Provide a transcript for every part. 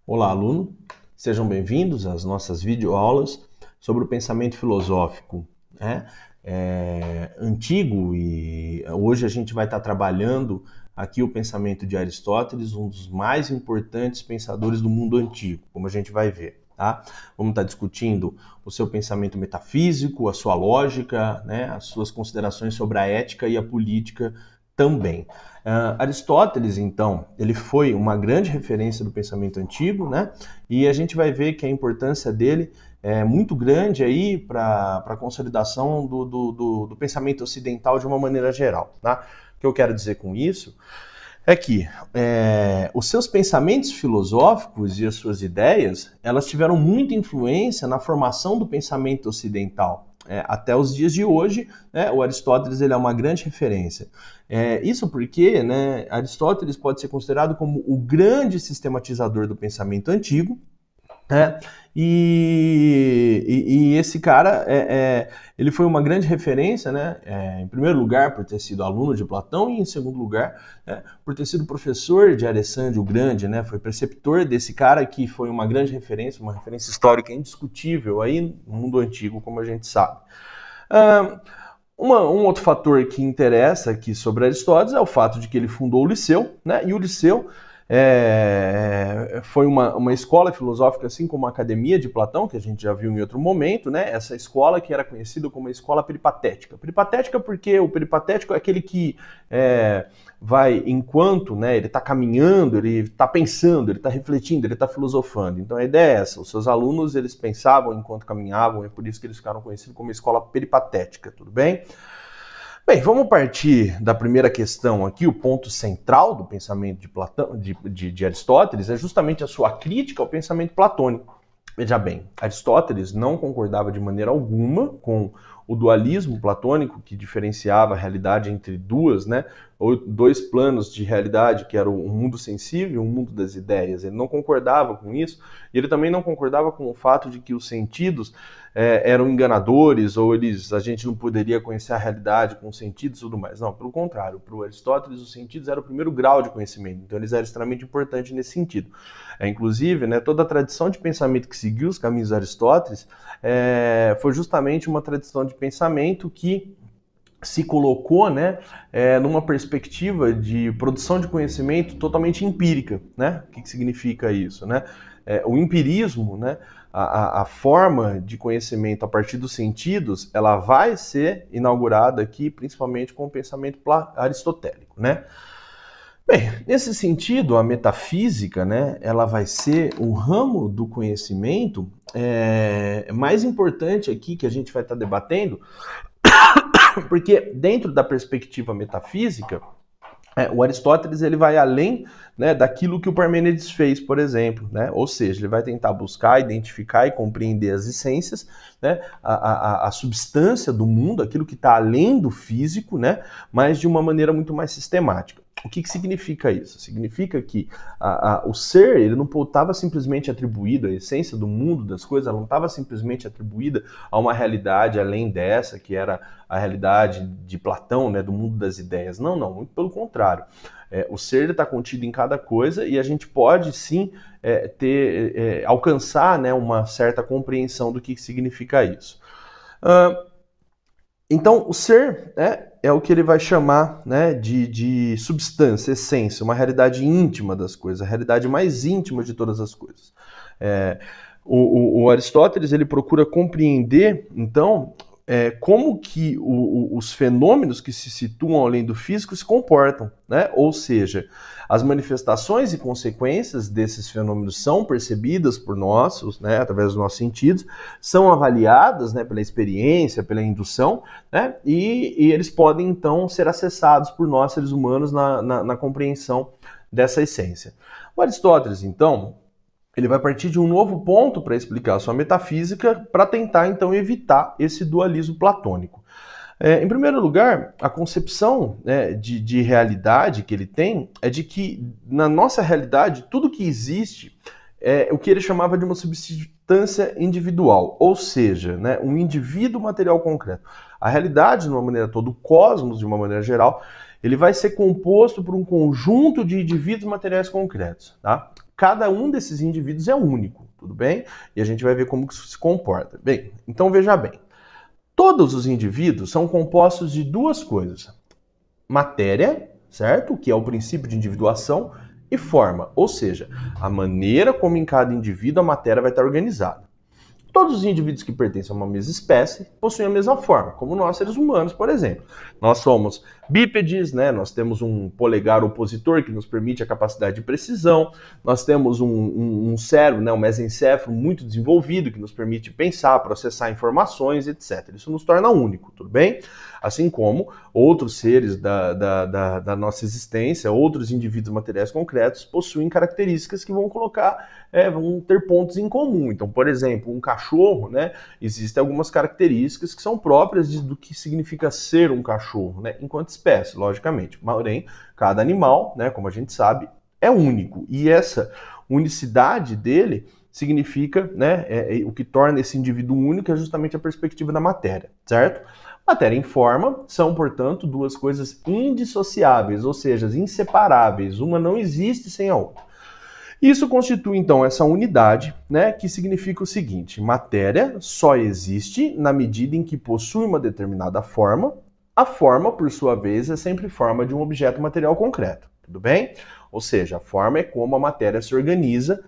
Olá, aluno. Sejam bem-vindos às nossas videoaulas sobre o pensamento filosófico, né? Antigo, e hoje a gente vai estar trabalhando aqui o pensamento de Aristóteles, um dos mais importantes pensadores do mundo antigo, como a gente vai ver, tá? Vamos estar discutindo o seu pensamento metafísico, a sua lógica, né? As suas considerações sobre a ética e a política também. Aristóteles, então, ele foi uma grande referência do pensamento antigo, né? E a gente vai ver que a importância dele é muito grande aí para a consolidação do pensamento ocidental de uma maneira geral, tá? O que eu quero dizer com isso é que os seus pensamentos filosóficos e as suas ideias, elas tiveram muita influência na formação do pensamento ocidental. Até os dias de hoje, né, o Aristóteles ele é uma grande referência. Isso porque, né, Aristóteles pode ser considerado como o grande sistematizador do pensamento antigo, né? E esse cara, ele foi uma grande referência, né? Em primeiro lugar, por ter sido aluno de Platão, e em segundo lugar, né, por ter sido professor de Alessandro o Grande, né? Foi preceptor desse cara que foi uma grande referência, uma referência histórica indiscutível aí no mundo antigo, como a gente sabe. Um outro fator que interessa aqui sobre Aristóteles é o fato de que ele fundou o Liceu, né? E o Liceu foi uma escola filosófica, assim como a Academia de Platão, que a gente já viu em outro momento, né? Essa escola que era conhecida como a escola peripatética. Peripatética porque o peripatético é aquele que vai enquanto, né, ele está caminhando, ele está pensando, ele está refletindo, ele está filosofando. Então a ideia é essa, os seus alunos eles pensavam enquanto caminhavam, é por isso que eles ficaram conhecidos como escola peripatética, tudo bem? Bem, vamos partir da primeira questão aqui, o ponto central do pensamento de, Platão, de Aristóteles é justamente a sua crítica ao pensamento platônico. Veja bem, Aristóteles não concordava de maneira alguma com o dualismo platônico, que diferenciava a realidade entre dois planos de realidade, que era o mundo sensível e o mundo das ideias. Ele não concordava com isso, e ele também não concordava com o fato de que os sentidos eram enganadores, ou a gente não poderia conhecer a realidade com os sentidos e tudo mais. Não, pelo contrário, para o Aristóteles os sentidos eram o primeiro grau de conhecimento, então eles eram extremamente importantes nesse sentido. Inclusive, né, toda a tradição de pensamento que seguiu os caminhos de Aristóteles foi justamente uma tradição de pensamento que se colocou, né, numa perspectiva de produção de conhecimento totalmente empírica, né? O que significa isso, né? O empirismo, né, a forma de conhecimento a partir dos sentidos, ela vai ser inaugurada aqui, principalmente com o pensamento aristotélico, né? Bem, nesse sentido, a metafísica, né, ela vai ser o ramo do conhecimento mais importante aqui que a gente vai estar debatendo, porque dentro da perspectiva metafísica, o Aristóteles ele vai além, né, daquilo que o Parmênides fez, por exemplo, né? Ou seja, ele vai tentar buscar, identificar e compreender as essências, né, a substância do mundo, aquilo que está além do físico, né, mas de uma maneira muito mais sistemática. O que significa isso? Significa que o ser ele não estava simplesmente atribuído, a essência do mundo, das coisas, ela não estava simplesmente atribuída a uma realidade além dessa, que era a realidade de Platão, né, do mundo das ideias. Não, muito pelo contrário. O ser está contido em cada coisa e a gente pode sim alcançar, né, uma certa compreensão do que significa isso. Então, o ser é o que ele vai chamar, né, de substância, essência, uma realidade íntima das coisas, a realidade mais íntima de todas as coisas. O Aristóteles ele procura compreender, então, como que os fenômenos que se situam além do físico se comportam, né? Ou seja, as manifestações e consequências desses fenômenos são percebidas por nós, né, através dos nossos sentidos, são avaliadas, né, pela experiência, pela indução, né, e eles podem então ser acessados por nós, seres humanos, na compreensão dessa essência. O Aristóteles, então, ele vai partir de um novo ponto para explicar a sua metafísica, para tentar, então, evitar esse dualismo platônico. Em primeiro lugar, a concepção, né, de realidade que ele tem é de que, na nossa realidade, tudo que existe é o que ele chamava de uma substância individual, ou seja, né, um indivíduo material concreto. A realidade, de uma maneira toda, o cosmos, de uma maneira geral, ele vai ser composto por um conjunto de indivíduos materiais concretos, tá? cada um desses indivíduos é único, tudo bem? E a gente vai ver como que isso se comporta. Bem, então veja bem, todos os indivíduos são compostos de duas coisas: matéria, certo? Que é o princípio de individuação, e forma, ou seja, a maneira como em cada indivíduo a matéria vai estar organizada. Todos os indivíduos que pertencem a uma mesma espécie possuem a mesma forma, como nós seres humanos, por exemplo. Nós somos bípedes, né? Nós temos um polegar opositor que nos permite a capacidade de precisão, nós temos um cérebro, né? Um mesencéfalo muito desenvolvido que nos permite pensar, processar informações, etc. Isso nos torna único, tudo bem? Assim como outros seres da nossa existência, outros indivíduos materiais concretos, possuem características que vão vão ter pontos em comum. Então, por exemplo, um cachorro, né? Existem algumas características que são próprias do que significa ser um cachorro, né? Enquanto espécie, logicamente. Porém, cada animal, né? Como a gente sabe, é único. E essa unicidade dele significa, né? O que torna esse indivíduo único é justamente a perspectiva da matéria, certo? Matéria e forma são, portanto, duas coisas indissociáveis, ou seja, inseparáveis. Uma não existe sem a outra. Isso constitui, então, essa unidade, né, que significa o seguinte: matéria só existe na medida em que possui uma determinada forma. A forma, por sua vez, é sempre forma de um objeto material concreto, tudo bem? Ou seja, a forma é como a matéria se organiza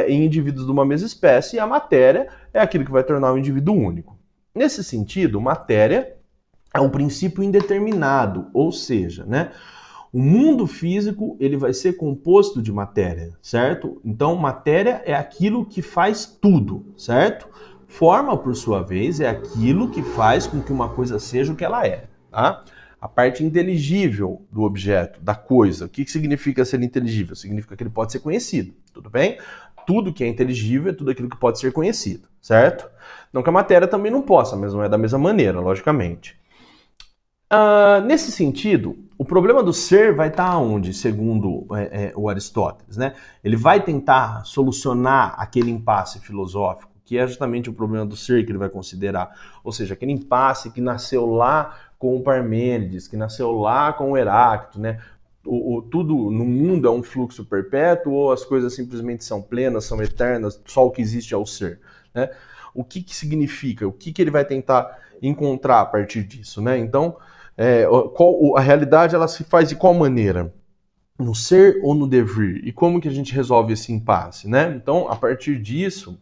em indivíduos de uma mesma espécie, e a matéria é aquilo que vai tornar o indivíduo único. Nesse sentido, matéria é um princípio indeterminado, ou seja, né, o mundo físico ele vai ser composto de matéria, certo? Então, matéria é aquilo que faz tudo, certo? Forma, por sua vez, é aquilo que faz com que uma coisa seja o que ela é, tá? A parte inteligível do objeto, da coisa. O que significa ser inteligível? Significa que ele pode ser conhecido, tudo bem? Tudo que é inteligível é tudo aquilo que pode ser conhecido, certo? Não que a matéria também não possa, mas não é da mesma maneira, logicamente. Nesse sentido, o problema do ser vai estar onde, segundo o Aristóteles, né? Ele vai tentar solucionar aquele impasse filosófico, que é justamente o problema do ser que ele vai considerar. Ou seja, aquele impasse que nasceu lá com o Parmênides, que nasceu lá com o Heráclito, né? Tudo no mundo é um fluxo perpétuo ou as coisas simplesmente são plenas, são eternas, só o que existe é o ser, né? O que significa? O que ele vai tentar encontrar a partir disso, né? Então, a realidade ela se faz de qual maneira? No ser ou no devir? E como que a gente resolve esse impasse, né? Então, a partir disso,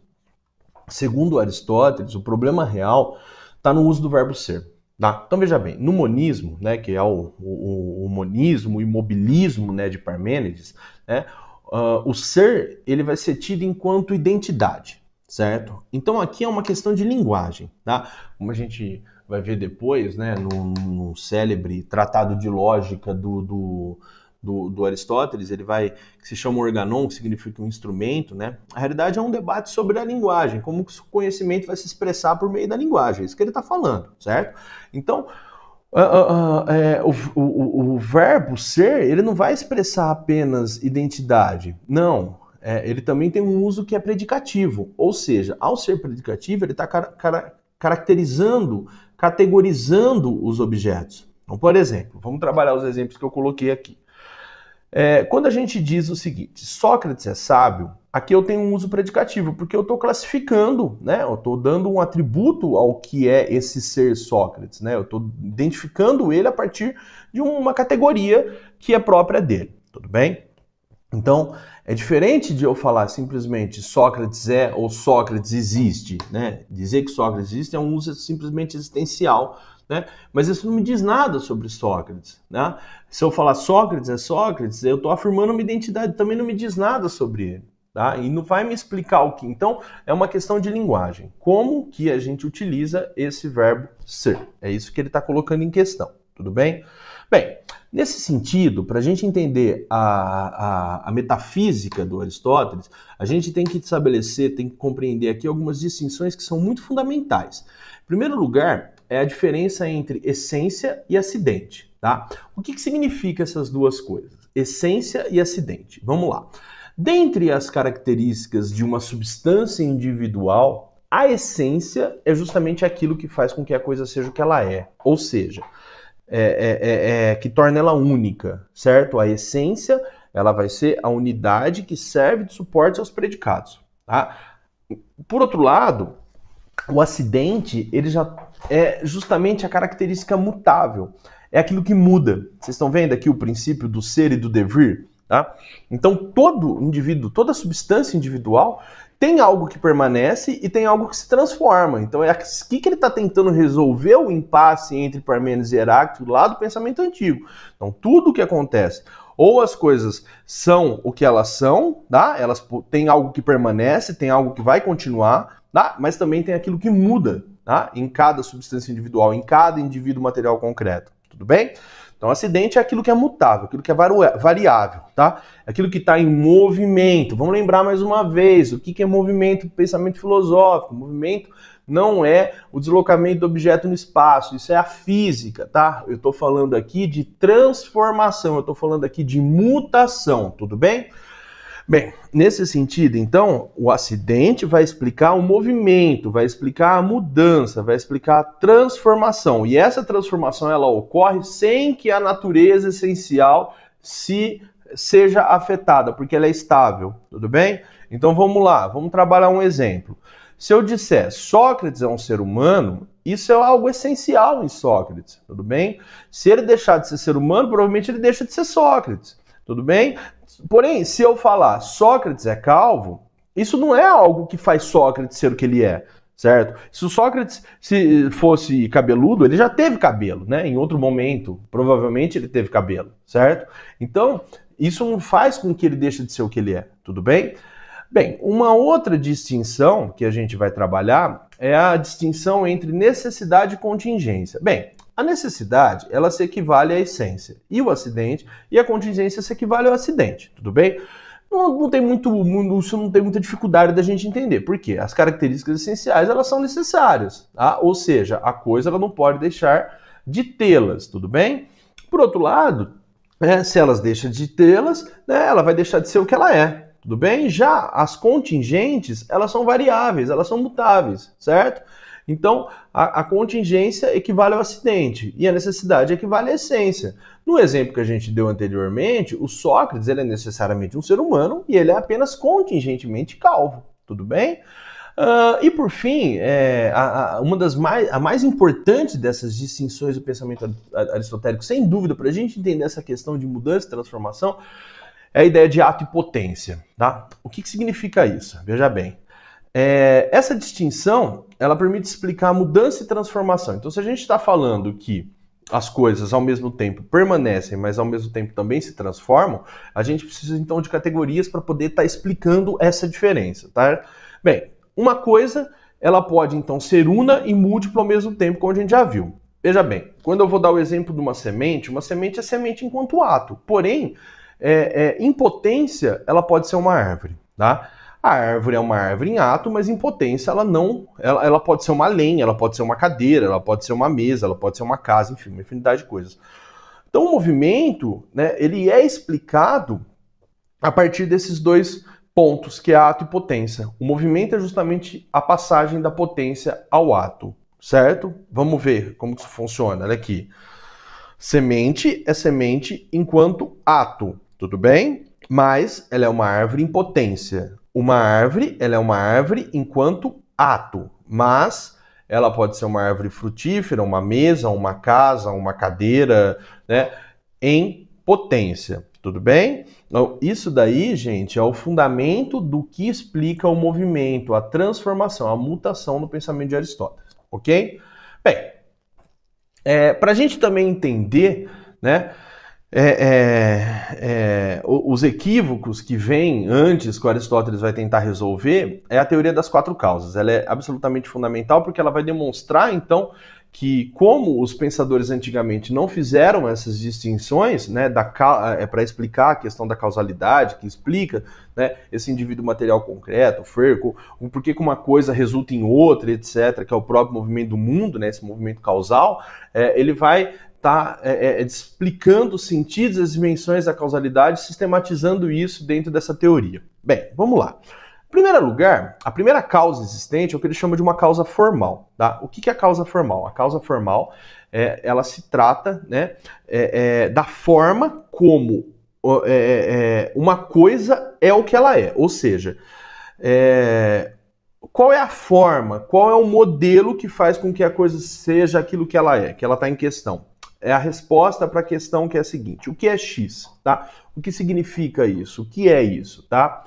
segundo Aristóteles, o problema real está no uso do verbo ser. Tá? Então veja bem, no monismo, né, que é o monismo, o imobilismo, né, de Parmênides, né, o ser ele vai ser tido enquanto identidade, certo? Então aqui é uma questão de linguagem, tá? Como a gente vai ver depois, né, no célebre Tratado de Lógica do Aristóteles, que se chama organon, que significa um instrumento, né? A realidade é um debate sobre a linguagem, como que o conhecimento vai se expressar por meio da linguagem, é isso que ele está falando, certo? Então, o verbo ser, ele não vai expressar apenas identidade, não. Ele também tem um uso que é predicativo, ou seja, ao ser predicativo, ele está caracterizando, categorizando os objetos. Então, por exemplo, vamos trabalhar os exemplos que eu coloquei aqui. Quando a gente diz o seguinte, Sócrates é sábio, aqui eu tenho um uso predicativo, porque eu estou classificando, né? Eu estou dando um atributo ao que é esse ser Sócrates, né? Eu estou identificando ele a partir de uma categoria que é própria dele, tudo bem? Então, é diferente de eu falar simplesmente Sócrates é ou Sócrates existe, né? Dizer que Sócrates existe é um uso simplesmente existencial, né? Mas isso não me diz nada sobre Sócrates, né? Se eu falar Sócrates é Sócrates, eu estou afirmando uma identidade, também não me diz nada sobre ele, tá? E não vai me explicar o que. Então, é uma questão de linguagem. Como que a gente utiliza esse verbo ser? É isso que ele está colocando em questão, tudo bem? Bem, nesse sentido, para a gente entender a metafísica do Aristóteles, a gente tem que estabelecer, tem que compreender aqui algumas distinções que são muito fundamentais. Em primeiro lugar, é a diferença entre essência e acidente, tá? O que significa essas duas coisas? Essência e acidente. Vamos lá. Dentre as características de uma substância individual, a essência é justamente aquilo que faz com que a coisa seja o que ela é. Ou seja, que torna ela única, certo? A essência ela vai ser a unidade que serve de suporte aos predicados, tá? Por outro lado, o acidente, ele já é justamente a característica mutável. É aquilo que muda. Vocês estão vendo aqui o princípio do ser e do devir? Tá? Então, todo indivíduo, toda substância individual tem algo que permanece e tem algo que se transforma. Então, é aqui que ele está tentando resolver o impasse entre Parmênides e Heráclito lá do pensamento antigo. Então, tudo o que acontece, ou as coisas são o que elas são, tá? Elas têm algo que permanece, tem algo que vai continuar, tá? Mas também tem aquilo que muda, tá? Em cada substância individual, em cada indivíduo material concreto. Tudo bem? Então, acidente é aquilo que é mutável, aquilo que é variável, tá? Aquilo que está em movimento. Vamos lembrar mais uma vez, o que é movimento do pensamento filosófico? Movimento não é o deslocamento do objeto no espaço, isso é a física, tá? Eu estou falando aqui de transformação, eu estou falando aqui de mutação, tudo bem? Bem, nesse sentido, então, o acidente vai explicar o movimento, vai explicar a mudança, vai explicar a transformação. E essa transformação ela ocorre sem que a natureza essencial seja afetada, porque ela é estável, tudo bem? Então vamos lá, vamos trabalhar um exemplo. Se eu disser Sócrates é um ser humano, isso é algo essencial em Sócrates, tudo bem? Se ele deixar de ser ser humano, provavelmente ele deixa de ser Sócrates, tudo bem? Porém, se eu falar Sócrates é calvo, isso não é algo que faz Sócrates ser o que ele é, certo? Se o Sócrates fosse cabeludo, ele já teve cabelo, né? Em outro momento, provavelmente ele teve cabelo, certo? Então, isso não faz com que ele deixe de ser o que ele é, tudo bem? Bem, uma outra distinção que a gente vai trabalhar é a distinção entre necessidade e contingência. Bem, a necessidade, ela se equivale à essência, e o acidente e a contingência se equivale ao acidente, tudo bem? Não tem isso não tem muita dificuldade da gente entender, porque as características essenciais, elas são necessárias, tá? Ou seja, a coisa ela não pode deixar de tê-las, tudo bem? Por outro lado, se elas deixam de tê-las, né, ela vai deixar de ser o que ela é, tudo bem? Já as contingentes, elas são variáveis, elas são mutáveis, certo? Então, a contingência equivale ao acidente e a necessidade equivale à essência. No exemplo que a gente deu anteriormente, o Sócrates ele é necessariamente um ser humano e ele é apenas contingentemente calvo, tudo bem? E por fim, a mais importante dessas distinções do pensamento aristotélico, sem dúvida, para a gente entender essa questão de mudança e transformação, é a ideia de ato e potência. Tá? O que significa isso? Veja bem. Essa distinção, ela permite explicar a mudança e transformação. Então, se a gente está falando que as coisas ao mesmo tempo permanecem, mas ao mesmo tempo também se transformam, a gente precisa então de categorias para poder estar explicando essa diferença, tá? Bem, uma coisa, ela pode então ser una e múltipla ao mesmo tempo, como a gente já viu. Veja bem, quando eu vou dar o exemplo de uma semente é semente enquanto ato, porém, em potência, ela pode ser uma árvore, tá? A árvore é uma árvore em ato, mas em potência ela pode ser uma lenha, ela pode ser uma cadeira, ela pode ser uma mesa, ela pode ser uma casa, enfim, uma infinidade de coisas. Então o movimento, né, ele é explicado a partir desses dois pontos, que é ato e potência. O movimento é justamente a passagem da potência ao ato, certo? Vamos ver como isso funciona, olha aqui. Semente é semente enquanto ato, tudo bem? Mas ela é uma árvore em potência. Uma árvore, ela é uma árvore enquanto ato, mas ela pode ser uma árvore frutífera, uma mesa, uma casa, uma cadeira, né, em potência, tudo bem? Então, isso daí, gente, é o fundamento do que explica o movimento, a transformação, a mutação no pensamento de Aristóteles, ok? Bem, para a gente também entender, né, os equívocos que vêm antes que o Aristóteles vai tentar resolver é a teoria das quatro causas. Ela é absolutamente fundamental porque ela vai demonstrar, então, que como os pensadores antigamente não fizeram essas distinções, né, para explicar a questão da causalidade, que explica, né, esse indivíduo material concreto, o porquê que uma coisa resulta em outra, etc., que é o próprio movimento do mundo, né, esse movimento causal, ele vai explicando os sentidos e as dimensões da causalidade, sistematizando isso dentro dessa teoria. Bem, vamos lá. Em primeiro lugar, a primeira causa existente é o que ele chama de uma causa formal. Tá? O que é a causa formal? A causa formal, ela se trata, né, da forma como uma coisa é o que ela é, ou seja, qual é a forma, qual é o modelo que faz com que a coisa seja aquilo que ela está em questão? É a resposta para a questão que é a seguinte: o que é X, tá? O que significa isso? O que é isso, tá?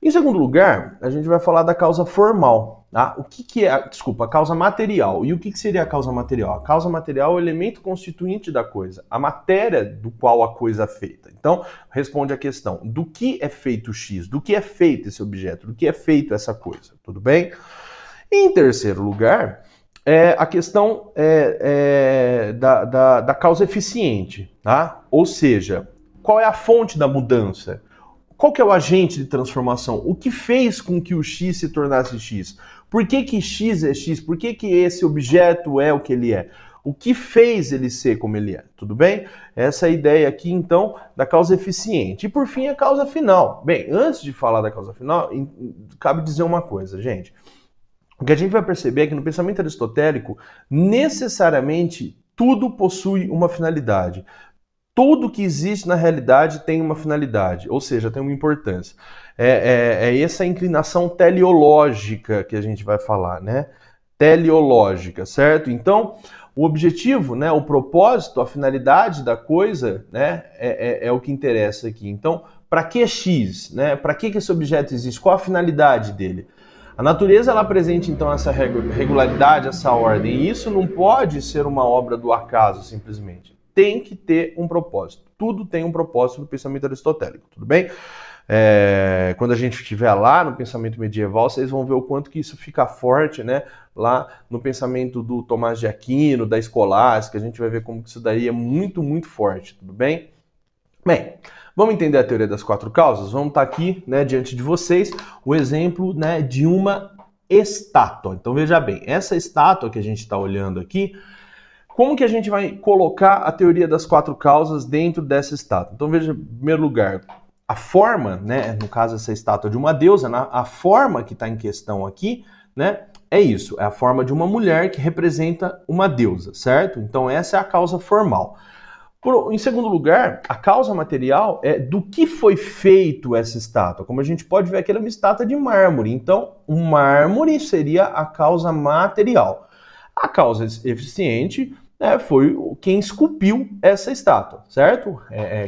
Em segundo lugar, a gente vai falar da causa formal, tá? O que é, desculpa, a causa material. E o que seria a causa material? A causa material é o elemento constituinte da coisa, a matéria do qual a coisa é feita. Então, responde a questão: do que é feito X? Do que é feito esse objeto? Do que é feito essa coisa? Tudo bem? E em terceiro lugar, a questão da causa eficiente, tá? Ou seja, qual é a fonte da mudança? Qual que é o agente de transformação? O que fez com que o X se tornasse X? Por que X é X? Por que esse objeto é o que ele é? O que fez ele ser como ele é? Tudo bem? Essa é a ideia aqui, então, da causa eficiente. E, por fim, a causa final. Bem, antes de falar da causa final, cabe dizer uma coisa, gente. O que a gente vai perceber é que no pensamento aristotélico, necessariamente, tudo possui uma finalidade. Tudo que existe na realidade tem uma finalidade, ou seja, tem uma importância. É essa inclinação teleológica que a gente vai falar, né? Teleológica, certo? Então, o objetivo, né, o propósito, a finalidade da coisa, né, é o que interessa aqui. Então, para que X? Né? Para que esse objeto existe? Qual a finalidade dele? A natureza ela apresenta então essa regularidade, essa ordem, e isso não pode ser uma obra do acaso, simplesmente. Tem que ter um propósito. Tudo tem um propósito no pensamento aristotélico, tudo bem? Quando a gente estiver lá no pensamento medieval, vocês vão ver o quanto que isso fica forte, né? Lá no pensamento do Tomás de Aquino, da escolástica, a gente vai ver como que isso daí é muito, muito forte, tudo bem? Bem, vamos entender a teoria das quatro causas? Vamos estar aqui, né, diante de vocês, o exemplo, né, de uma estátua. Então veja bem, essa estátua que a gente está olhando aqui, como que a gente vai colocar a teoria das quatro causas dentro dessa estátua? Então veja, em primeiro lugar, a forma, né, no caso essa estátua de uma deusa, a forma que está em questão aqui, né, é isso, é a forma de uma mulher que representa uma deusa, certo? Então essa é a causa formal. Em segundo lugar, a causa material é do que foi feito essa estátua. Como a gente pode ver aqui, ela é uma estátua de mármore. Então, o mármore seria a causa material. A causa eficiente foi quem esculpiu essa estátua, certo?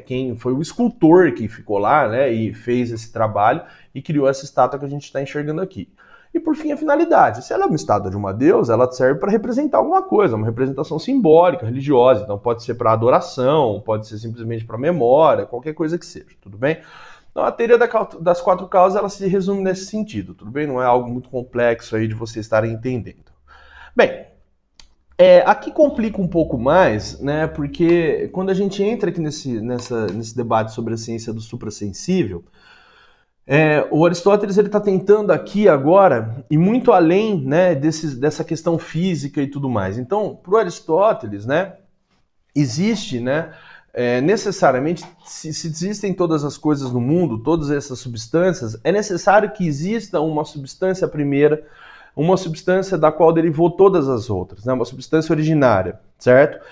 Quem foi o escultor que ficou lá, né, e fez esse trabalho e criou essa estátua que a gente está enxergando aqui. E por fim, a finalidade. Se ela é uma estátua de uma deusa, ela serve para representar alguma coisa, uma representação simbólica, religiosa. Então pode ser para adoração, pode ser simplesmente para memória, qualquer coisa que seja, tudo bem? Então a teoria das quatro causas, ela se resume nesse sentido, tudo bem? Não é algo muito complexo aí de vocês estarem entendendo. Bem, aqui complica um pouco mais, né? Porque quando a gente entra aqui nesse debate sobre a ciência do suprassensível, o Aristóteles está tentando aqui agora ir muito além, né, dessa questão física e tudo mais. Então, para o Aristóteles, né, existe, né, necessariamente, se existem todas as coisas no mundo, todas essas substâncias, é necessário que exista uma substância primeira, uma substância da qual derivou todas as outras, né, uma substância originária, certo?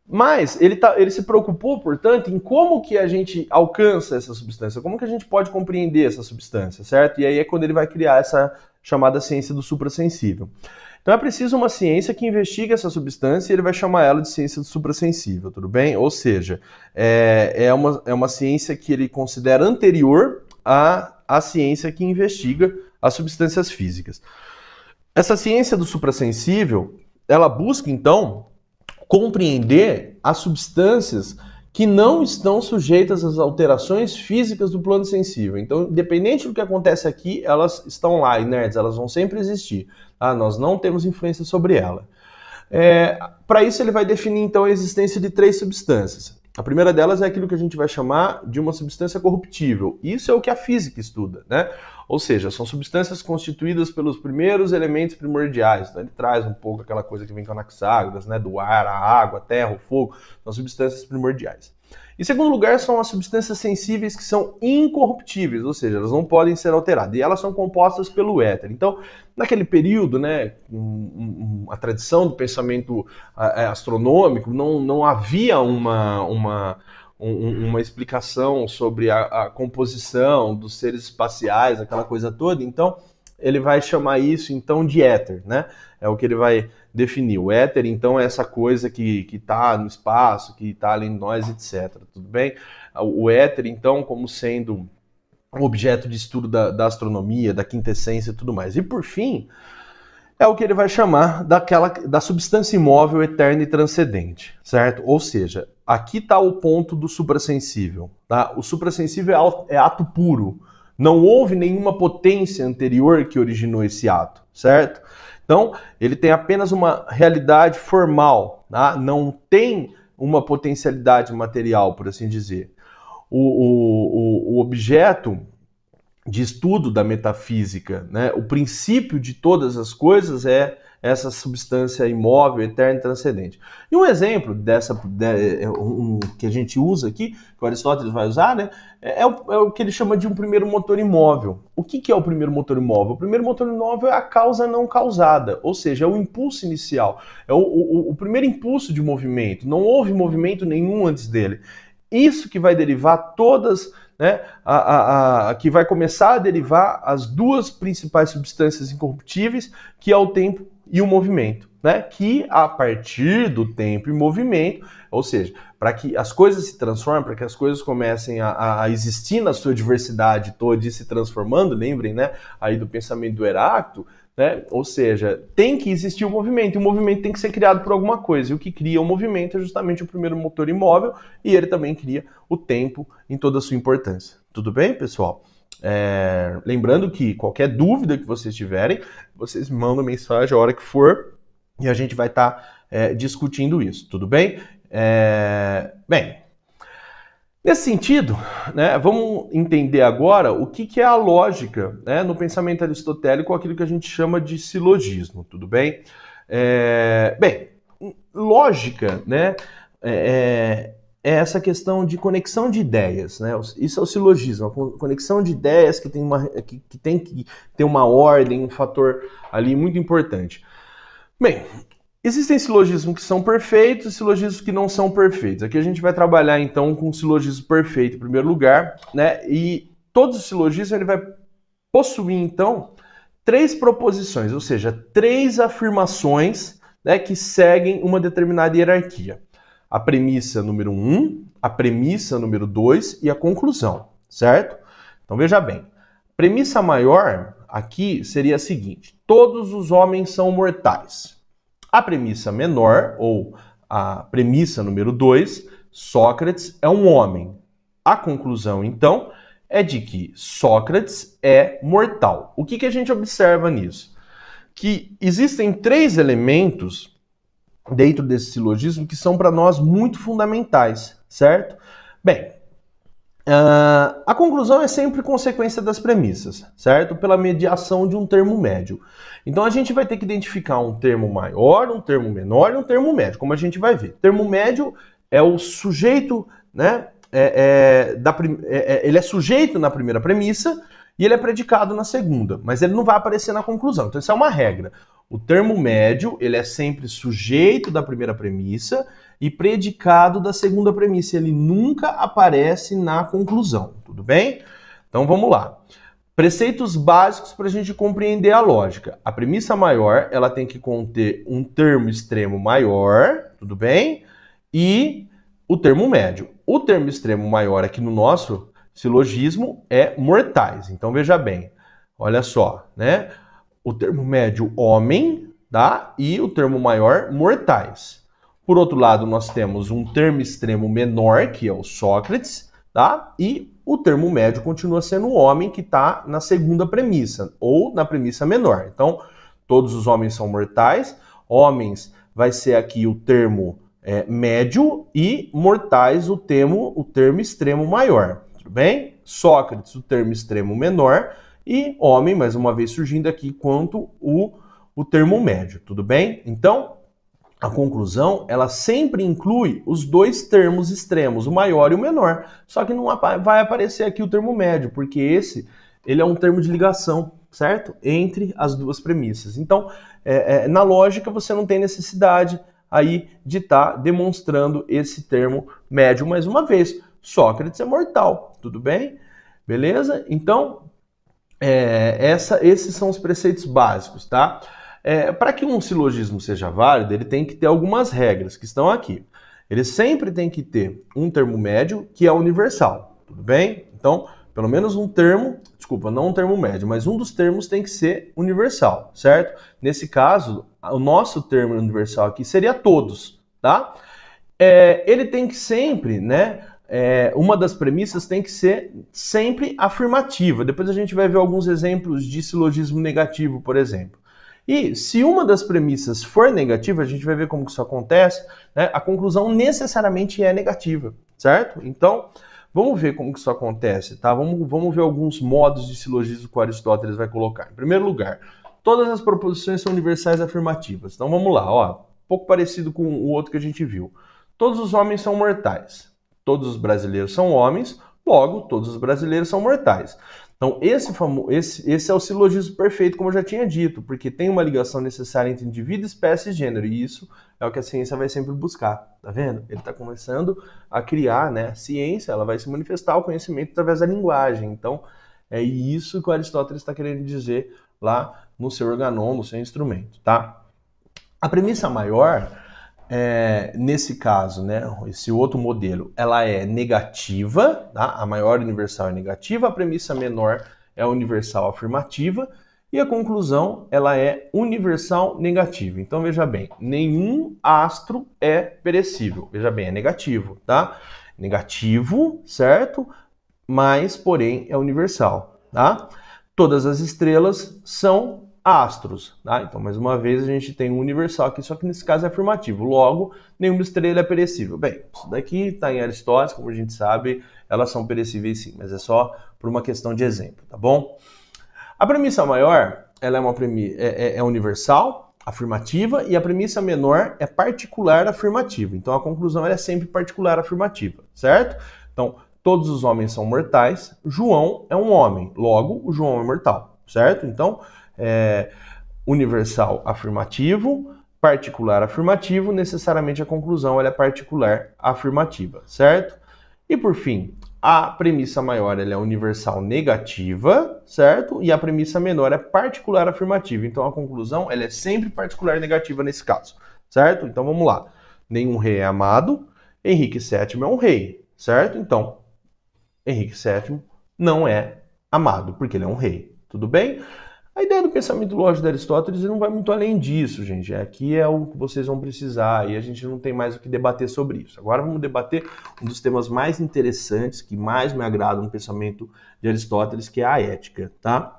Mas ele se preocupou, portanto, em como que a gente alcança essa substância, como que a gente pode compreender essa substância, certo? E aí é quando ele vai criar essa chamada ciência do suprassensível. Então é preciso uma ciência que investigue essa substância e ele vai chamar ela de ciência do suprassensível, tudo bem? Ou seja, é uma ciência que ele considera anterior à ciência que investiga as substâncias físicas. Essa ciência do suprassensível, ela busca, então, compreender as substâncias que não estão sujeitas às alterações físicas do plano sensível. Então, independente do que acontece aqui, elas estão lá, inertes, elas vão sempre existir. Tá? Nós não temos influência sobre ela. Para isso, ele vai definir, então, a existência de três substâncias. A primeira delas é aquilo que a gente vai chamar de uma substância corruptível. Isso é o que a física estuda, né? Ou seja, são substâncias constituídas pelos primeiros elementos primordiais. Então ele traz um pouco aquela coisa que vem com Anaxágoras, né? Do ar, a água, a terra, o fogo, são substâncias primordiais. Em segundo lugar, são as substâncias sensíveis que são incorruptíveis, ou seja, elas não podem ser alteradas, e elas são compostas pelo éter. Então, naquele período, né, a tradição do pensamento astronômico, não havia uma uma explicação sobre a composição dos seres espaciais, aquela coisa toda, então ele vai chamar isso então de éter, né? É o que ele vai definir. O éter, então, é essa coisa que está no espaço, que está além de nós, etc. Tudo bem? O éter, então, como sendo um objeto de estudo da astronomia, da quintessência e tudo mais. E por fim, é o que ele vai chamar da substância imóvel eterna e transcendente, certo? Ou seja, aqui está o ponto do suprassensível, tá? O suprassensível é ato puro. Não houve nenhuma potência anterior que originou esse ato, certo? Então, ele tem apenas uma realidade formal, tá? Não tem uma potencialidade material, por assim dizer. O objeto de estudo da metafísica, né? O princípio de todas as coisas é essa substância imóvel, eterna e transcendente. E um exemplo que a gente usa aqui, que o Aristóteles vai usar, né? É o que ele chama de um primeiro motor imóvel. O que é o primeiro motor imóvel? O primeiro motor imóvel é a causa não causada, ou seja, é o impulso inicial, é o primeiro impulso de movimento. Não houve movimento nenhum antes dele. Isso que vai derivar todas, né, que vai começar a derivar as duas principais substâncias incorruptíveis, que é o tempo e o movimento, né? Que a partir do tempo e movimento, ou seja, para que as coisas se transformem, para que as coisas comecem a existir na sua diversidade toda e se transformando, lembrem, né, aí do pensamento do Heráclito, né? Ou seja, tem que existir um movimento, e o movimento tem que ser criado por alguma coisa, e o que cria o movimento é justamente o primeiro motor imóvel, e ele também cria o tempo em toda a sua importância. Tudo bem, pessoal? Lembrando que qualquer dúvida que vocês tiverem, vocês mandam mensagem a hora que for, e a gente vai estar discutindo isso, tudo bem? Bem, nesse sentido, né, vamos entender agora o que é a lógica, né, no pensamento aristotélico, aquilo que a gente chama de silogismo, tudo bem? Bem, lógica, né, é essa questão de conexão de ideias, né? Isso é o silogismo, a conexão de ideias que tem que ter uma ordem, um fator ali muito importante. Bem, existem silogismos que são perfeitos e silogismos que não são perfeitos. Aqui a gente vai trabalhar então com o silogismo perfeito em primeiro lugar, né? E todos os silogismos ele vai possuir então 3 proposições, ou seja, 3 afirmações, né, que seguem uma determinada hierarquia. A premissa número 1, a premissa número 2 e a conclusão, certo? Então veja bem, premissa maior aqui seria a seguinte: todos os homens são mortais. A premissa menor, ou a premissa número 2, Sócrates é um homem. A conclusão, então, é de que Sócrates é mortal. O que a gente observa nisso? Que existem 3 elementos dentro desse silogismo que são para nós muito fundamentais, certo? Bem, a conclusão é sempre consequência das premissas, certo? Pela mediação de um termo médio. Então a gente vai ter que identificar um termo maior, um termo menor e um termo médio, como a gente vai ver. Termo médio é o sujeito, né? Ele é sujeito na primeira premissa e ele é predicado na segunda, mas ele não vai aparecer na conclusão. Então isso é uma regra. O termo médio, ele é sempre sujeito da primeira premissa e predicado da segunda premissa. Ele nunca aparece na conclusão, tudo bem? Então vamos lá. Preceitos básicos para a gente compreender a lógica. A premissa maior, ela tem que conter um termo extremo maior, tudo bem? E o termo médio. O termo extremo maior aqui no nosso silogismo é mortais. Então veja bem, olha só, né? O termo médio, homem, tá? E o termo maior, mortais. Por outro lado, nós temos um termo extremo menor, que é o Sócrates, tá? E o termo médio continua sendo o homem, que está na segunda premissa, ou na premissa menor. Então, todos os homens são mortais. Homens vai ser aqui o termo médio e mortais o termo extremo maior, tudo bem? Sócrates, o termo extremo menor, e homem, mais uma vez surgindo aqui, quanto o termo médio, tudo bem? Então, a conclusão, ela sempre inclui os 2 termos extremos, o maior e o menor. Só que não vai aparecer aqui o termo médio, porque ele é um termo de ligação, certo? Entre as 2 premissas. Então, na lógica, você não tem necessidade aí de estar demonstrando esse termo médio mais uma vez, Sócrates é mortal, tudo bem? Beleza? Então, esses são os preceitos básicos, tá? Para que um silogismo seja válido, ele tem que ter algumas regras que estão aqui. Ele sempre tem que ter um termo médio que é universal, tudo bem? Então, pelo menos um termo, desculpa, não um termo médio, mas um dos termos tem que ser universal, certo? Nesse caso, o nosso termo universal aqui seria todos, tá? Ele tem que sempre, né? Uma das premissas tem que ser sempre afirmativa. Depois a gente vai ver alguns exemplos de silogismo negativo, por exemplo. E se uma das premissas for negativa, a gente vai ver como que isso acontece, né? A conclusão necessariamente é negativa, certo? Então, vamos ver como que isso acontece, tá? Vamos ver alguns modos de silogismo que o Aristóteles vai colocar. Em primeiro lugar, todas as proposições são universais afirmativas. Então vamos lá, ó, um pouco parecido com o outro que a gente viu. Todos os homens são mortais. Todos os brasileiros são homens, logo, todos os brasileiros são mortais. Então, esse é o silogismo perfeito, como eu já tinha dito, porque tem uma ligação necessária entre indivíduo, espécie e gênero, e isso é o que a ciência vai sempre buscar, tá vendo? Ele está começando a criar, né? A ciência, ela vai se manifestar o conhecimento através da linguagem. Então, é isso que o Aristóteles está querendo dizer lá no seu organon, no seu instrumento, tá? A premissa maior, nesse caso, né, esse outro modelo, ela é negativa, tá? A maior universal é negativa, a premissa menor é universal afirmativa, e a conclusão, ela é universal negativa. Então, veja bem, nenhum astro é perecível. Veja bem, é negativo, tá? Negativo, certo? Mas, porém, é universal, tá? Todas as estrelas são astros, tá? Então, mais uma vez, a gente tem um universal aqui, só que nesse caso é afirmativo. Logo, nenhuma estrela é perecível. Bem, isso daqui está em Aristóteles, como a gente sabe, elas são perecíveis sim, mas é só por uma questão de exemplo, tá bom? A premissa maior, ela é universal, afirmativa, e a premissa menor é particular afirmativa. Então, a conclusão é sempre particular afirmativa, certo? Então, todos os homens são mortais, João é um homem, logo, o João é mortal, certo? Então, universal afirmativo, particular afirmativo, necessariamente a conclusão ela é particular afirmativa, certo? E por fim, a premissa maior ela é universal negativa, certo? E a premissa menor é particular afirmativa. Então a conclusão ela é sempre particular negativa nesse caso, certo? Então vamos lá. Nenhum rei é amado, Henrique VII é um rei, certo? Então, Henrique VII não é amado, porque ele é um rei, tudo bem? A ideia do pensamento lógico de Aristóteles não vai muito além disso, gente. Aqui é o que vocês vão precisar e a gente não tem mais o que debater sobre isso. Agora vamos debater um dos temas mais interessantes, que mais me agrada no pensamento de Aristóteles, que é a ética, tá?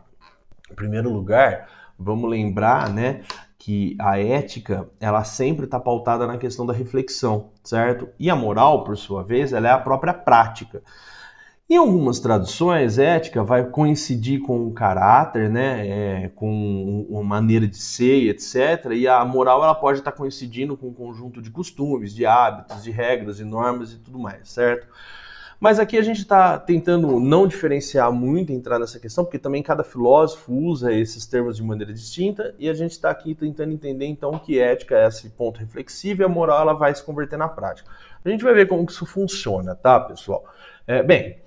Em primeiro lugar, vamos lembrar, né, que a ética, ela sempre está pautada na questão da reflexão, certo? E a moral, por sua vez, ela é a própria prática. Em algumas traduções, ética vai coincidir com o caráter, né, com uma maneira de ser, etc. E a moral ela pode estar coincidindo com um conjunto de costumes, de hábitos, de regras, de normas e tudo mais, certo? Mas aqui a gente está tentando não diferenciar muito, entrar nessa questão, porque também cada filósofo usa esses termos de maneira distinta, e a gente está aqui tentando entender então que ética é esse ponto reflexivo e a moral ela vai se converter na prática. A gente vai ver como que isso funciona, tá, pessoal? Bem,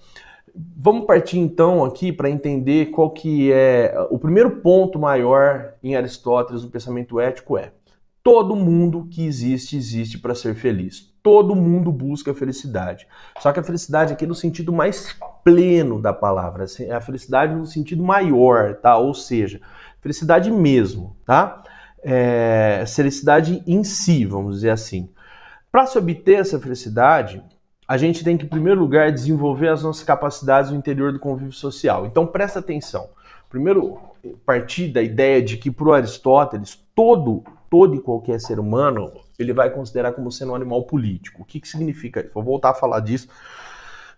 vamos partir então aqui para entender qual que é o primeiro ponto maior em Aristóteles no pensamento ético todo mundo que existe para ser feliz. Todo mundo busca a felicidade. Só que a felicidade aqui no sentido mais pleno da palavra, é a felicidade no sentido maior, tá? Ou seja, felicidade mesmo, tá? Felicidade em si, vamos dizer assim. Para se obter essa felicidade, a gente tem que, em primeiro lugar, desenvolver as nossas capacidades no interior do convívio social. Então, presta atenção. Primeiro, partir da ideia de que, para o Aristóteles, todo e qualquer ser humano, ele vai considerar como sendo um animal político. O que significa isso? Vou voltar a falar disso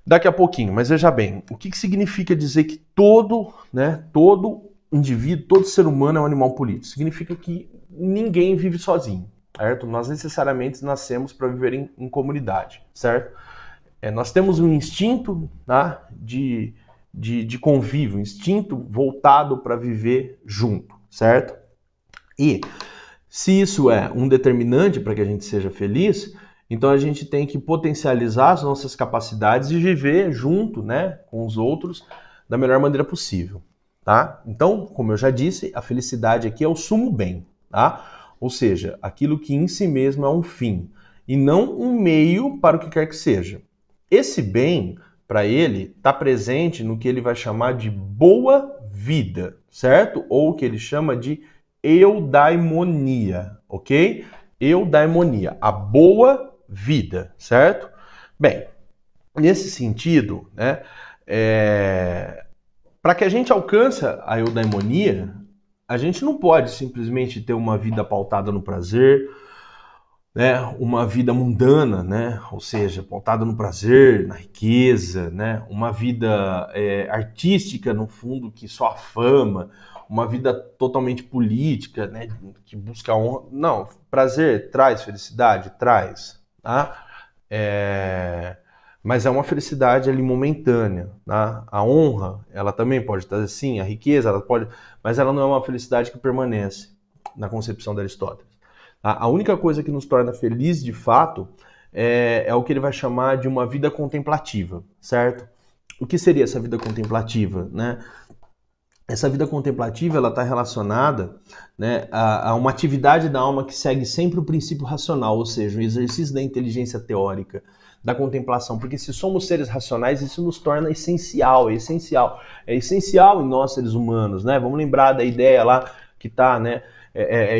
daqui a pouquinho, mas veja bem, o que significa dizer que todo indivíduo, todo ser humano é um animal político? Significa que ninguém vive sozinho, certo? Nós necessariamente nascemos para viver em comunidade, certo? Nós temos um instinto, tá, de convívio, um instinto voltado para viver junto, certo? E se isso é um determinante para que a gente seja feliz, Então a gente tem que potencializar as nossas capacidades e viver junto, né, com os outros da melhor maneira possível, tá? Então, como eu já disse, a felicidade aqui é o sumo bem, tá? Ou seja, aquilo que em si mesmo é um fim e não um meio para o que quer que seja. Esse bem, para ele, está presente no que ele vai chamar de boa vida, certo? Ou o que ele chama de eudaimonia, ok? Eudaimonia, a boa vida, certo? Bem, nesse sentido, né, para que a gente alcance a eudaimonia, a gente não pode simplesmente ter uma vida pautada no prazer, né, uma vida mundana, né, ou seja, pautada no prazer, na riqueza, né, uma vida artística, no fundo, que só a fama, uma vida totalmente política, né, que busca honra. Não, prazer traz felicidade, traz, tá? Mas é uma felicidade ali momentânea, tá? A honra, ela também pode trazer, sim, a riqueza, ela pode, mas ela não é uma felicidade que permanece na concepção de Aristóteles. A única coisa que nos torna felizes de fato é o que ele vai chamar de uma vida contemplativa, certo? O que seria essa vida contemplativa, né? Essa vida contemplativa ela está relacionada, né, a uma atividade da alma que segue sempre o princípio racional, ou seja, o exercício da inteligência teórica, da contemplação, porque se somos seres racionais, isso nos torna essencial, é essencial em nós seres humanos, né? Vamos lembrar da ideia lá que está, né?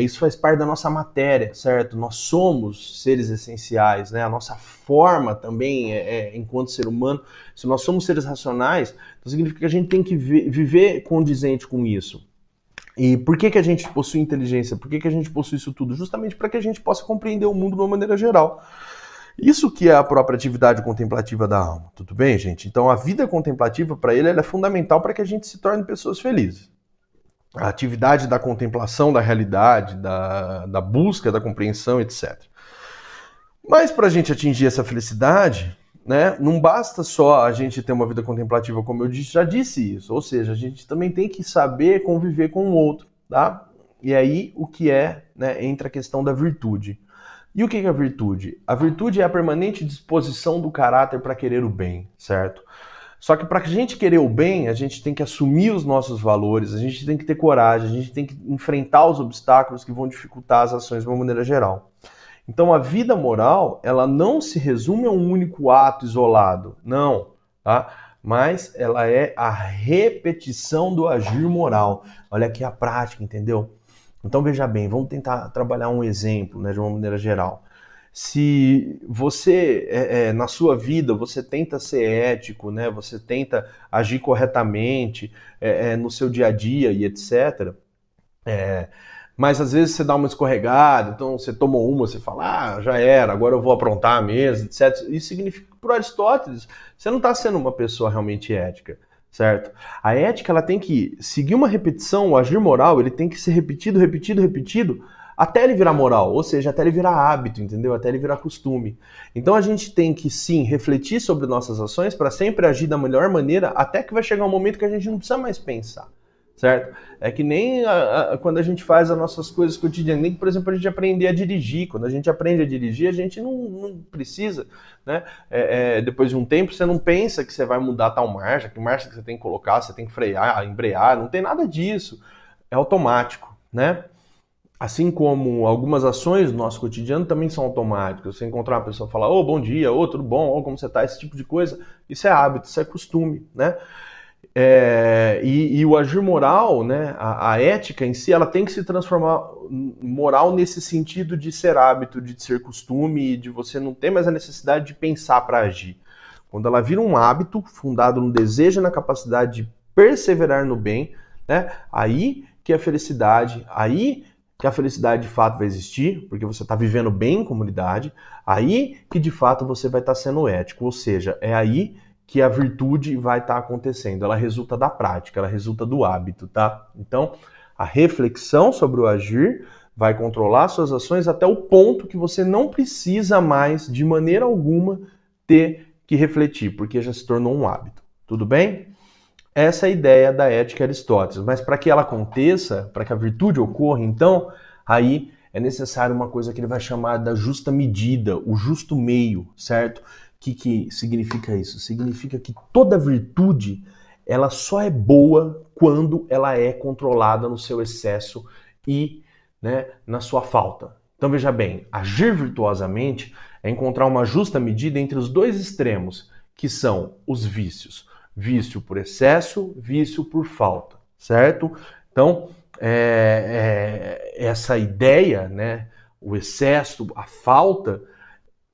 Isso faz parte da nossa matéria, certo? Nós somos seres essenciais, né? A nossa forma também, enquanto ser humano, se nós somos seres racionais, então significa que a gente tem que viver condizente com isso. E por que a gente possui inteligência? Por que a gente possui isso tudo? Justamente para que a gente possa compreender o mundo de uma maneira geral. Isso que é a própria atividade contemplativa da alma, tudo bem, gente? Então a vida contemplativa, para ele, ela é fundamental para que a gente se torne pessoas felizes. A atividade da contemplação da realidade, da busca, da compreensão, etc. Mas para a gente atingir essa felicidade, né, não basta só a gente ter uma vida contemplativa, como eu já disse isso, ou seja, a gente também tem que saber conviver com o outro, tá? E aí o que né, entra a questão da virtude. E o que é a virtude? A virtude é a permanente disposição do caráter para querer o bem, certo? Só que para a gente querer o bem, a gente tem que assumir os nossos valores, a gente tem que ter coragem, a gente tem que enfrentar os obstáculos que vão dificultar as ações de uma maneira geral. Então a vida moral, ela não se resume a um único ato isolado, não, tá? Mas ela é a repetição do agir moral. Olha aqui a prática, entendeu? Então veja bem, vamos tentar trabalhar um exemplo, né, de uma maneira geral. Se você, na sua vida, você tenta ser ético, né, você tenta agir corretamente no seu dia a dia e etc., mas às vezes você dá uma escorregada, então você tomou uma, você fala, já era, agora eu vou aprontar mesmo, etc. Isso significa que, por Aristóteles, você não está sendo uma pessoa realmente ética, certo? A ética, ela tem que seguir uma repetição, o agir moral, ele tem que ser repetido, repetido, repetido, até ele virar moral, ou seja, até ele virar hábito, entendeu? Até ele virar costume. Então a gente tem que, sim, refletir sobre nossas ações para sempre agir da melhor maneira, até que vai chegar um momento que a gente não precisa mais pensar. Certo? É que nem quando a gente faz as nossas coisas cotidianas, nem, por exemplo, a gente aprender a dirigir. Quando a gente aprende a dirigir, a gente não precisa, né? Depois de um tempo, você não pensa que você vai mudar tal marcha, que marcha que você tem que colocar, você tem que frear, embrear, não tem nada disso. É automático, né? Assim como algumas ações do nosso cotidiano também são automáticas. Você encontrar uma pessoa e falar, ô, bom dia, ô, tudo bom, ô, como você tá, esse tipo de coisa, isso é hábito, isso é costume, né? E o agir moral, né, a ética em si, ela tem que se transformar moral nesse sentido de ser hábito, de ser costume, de você não ter mais a necessidade de pensar para agir. Quando ela vira um hábito fundado no desejo e na capacidade de perseverar no bem, né, aí que a felicidade de fato vai existir, porque você está vivendo bem em comunidade, aí que de fato você vai estar sendo ético, ou seja, é aí que a virtude vai estar acontecendo. Ela resulta da prática, ela resulta do hábito, tá? Então, a reflexão sobre o agir vai controlar suas ações até o ponto que você não precisa mais, de maneira alguma, ter que refletir, porque já se tornou um hábito. Tudo bem? Essa é a ideia da ética Aristóteles. Mas para que ela aconteça, para que a virtude ocorra, então, aí é necessário uma coisa que ele vai chamar da justa medida, o justo meio, certo? O que significa isso? Significa que toda virtude, ela só é boa quando ela é controlada no seu excesso e, né, na sua falta. Então veja bem, agir virtuosamente é encontrar uma justa medida entre os dois extremos, que são os vícios. Vício por excesso, vício por falta, certo? Então, essa ideia, né, o excesso, a falta,